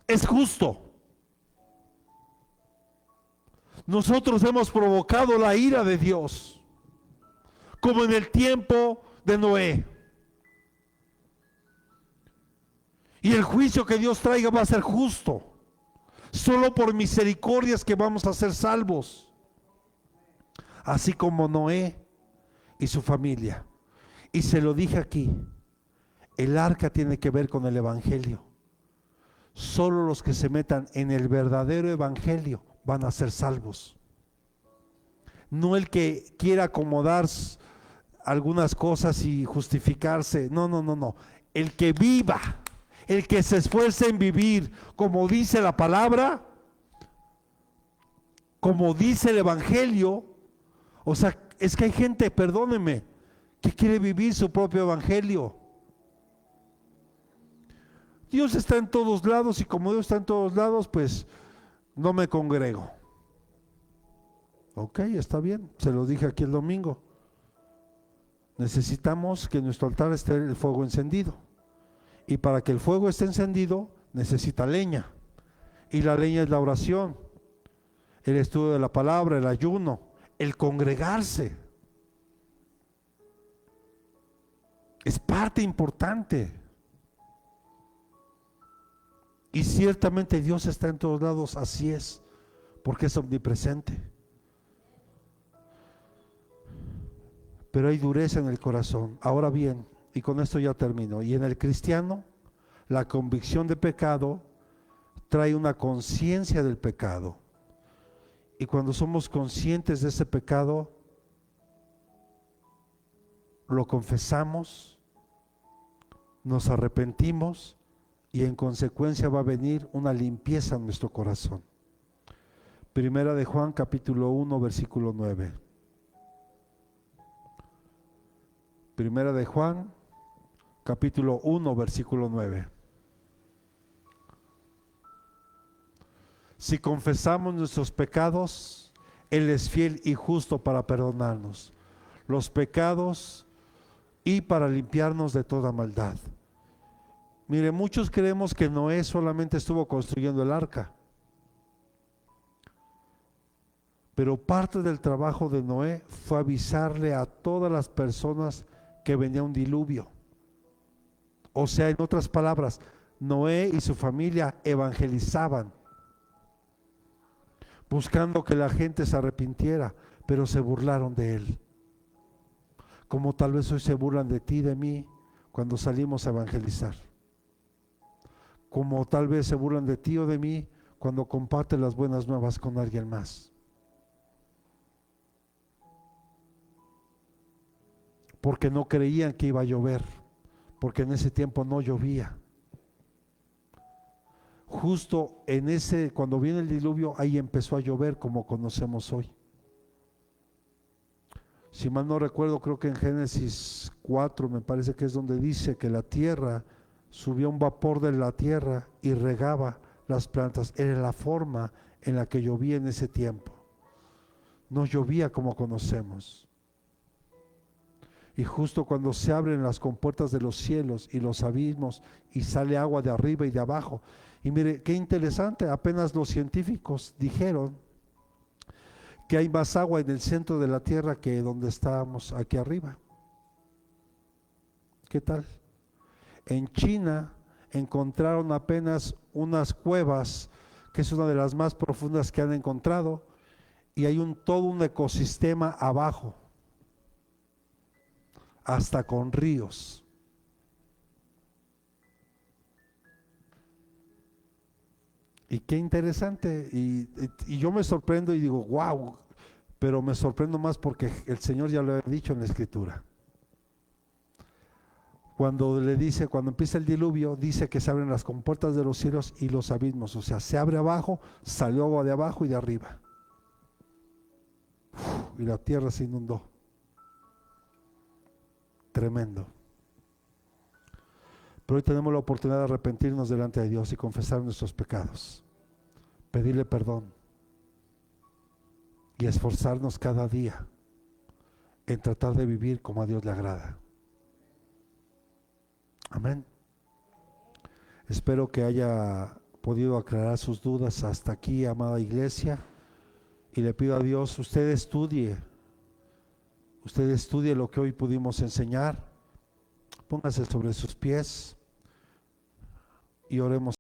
es justo. Nosotros hemos provocado la ira de Dios, como en el tiempo de Noé. Y el juicio que Dios traiga va a ser justo. Solo por misericordias que vamos a ser salvos. Así como Noé y su familia. Y se lo dije aquí, el arca tiene que ver con el evangelio. Solo los que se metan en el verdadero evangelio van a ser salvos. No el que quiera acomodar algunas cosas y justificarse. No. El que viva, el que se esfuerce en vivir como dice la palabra, como dice el evangelio. O sea, es que hay gente, perdónenme, que quiere vivir su propio evangelio. Dios está en todos lados y como Dios está en todos lados, pues no me congrego. Ok, está bien, se lo dije aquí el domingo. Necesitamos que en nuestro altar esté el fuego encendido. Y para que el fuego esté encendido, necesita leña. Y la leña es la oración, el estudio de la palabra, el ayuno, el congregarse. Es parte importante. Y ciertamente Dios está en todos lados, así es, porque es omnipresente. Pero hay dureza en el corazón. Ahora bien, y con esto ya termino, y en el cristiano, la convicción de pecado trae una conciencia del pecado. Y cuando somos conscientes de ese pecado, lo confesamos, nos arrepentimos y en consecuencia va a venir una limpieza en nuestro corazón. Primera de Juan capítulo 1 versículo 9. Primera de Juan capítulo 1 versículo 9. Si confesamos nuestros pecados, Él es fiel y justo para perdonarnos los pecados y para limpiarnos de toda maldad. Mire, muchos creemos que Noé solamente estuvo construyendo el arca, pero parte del trabajo de Noé fue avisarle a todas las personas que venía un diluvio. O sea, en otras palabras, Noé y su familia evangelizaban, buscando que la gente se arrepintiera, pero se burlaron de él. Como tal vez hoy se burlan de ti y de mí cuando salimos a evangelizar. Como tal vez se burlan de ti o de mí cuando compartes las buenas nuevas con alguien más. Porque no creían que iba a llover, porque en ese tiempo no llovía. Justo en ese, cuando viene el diluvio, ahí empezó a llover como conocemos hoy. Si mal no recuerdo, creo que en Génesis 4 me parece que es donde dice que la tierra, subía un vapor de la tierra y regaba las plantas. Era la forma en la que llovía en ese tiempo. No llovía como conocemos. Y justo cuando se abren las compuertas de los cielos y los abismos y sale agua de arriba y de abajo. Y mire, qué interesante, apenas los científicos dijeron que hay más agua en el centro de la tierra que donde estábamos aquí arriba. ¿Qué tal? En China encontraron apenas unas cuevas, que es una de las más profundas que han encontrado, y hay todo un ecosistema abajo, hasta con ríos. Y qué interesante, y yo me sorprendo y digo, wow, pero me sorprendo más porque el Señor ya lo ha dicho en la Escritura. Cuando le dice, cuando empieza el diluvio, dice que se abren las compuertas de los cielos y los abismos, o sea, se abre abajo, salió agua de abajo y de arriba. Y la tierra se inundó. Tremendo. Pero hoy tenemos la oportunidad de arrepentirnos delante de Dios y confesar nuestros pecados, pedirle perdón y esforzarnos cada día en tratar de vivir como a Dios le agrada. Amén. Espero que haya podido aclarar sus dudas hasta aquí, amada iglesia, y le pido a Dios, usted estudie lo que hoy pudimos enseñar, póngase sobre sus pies y oremos.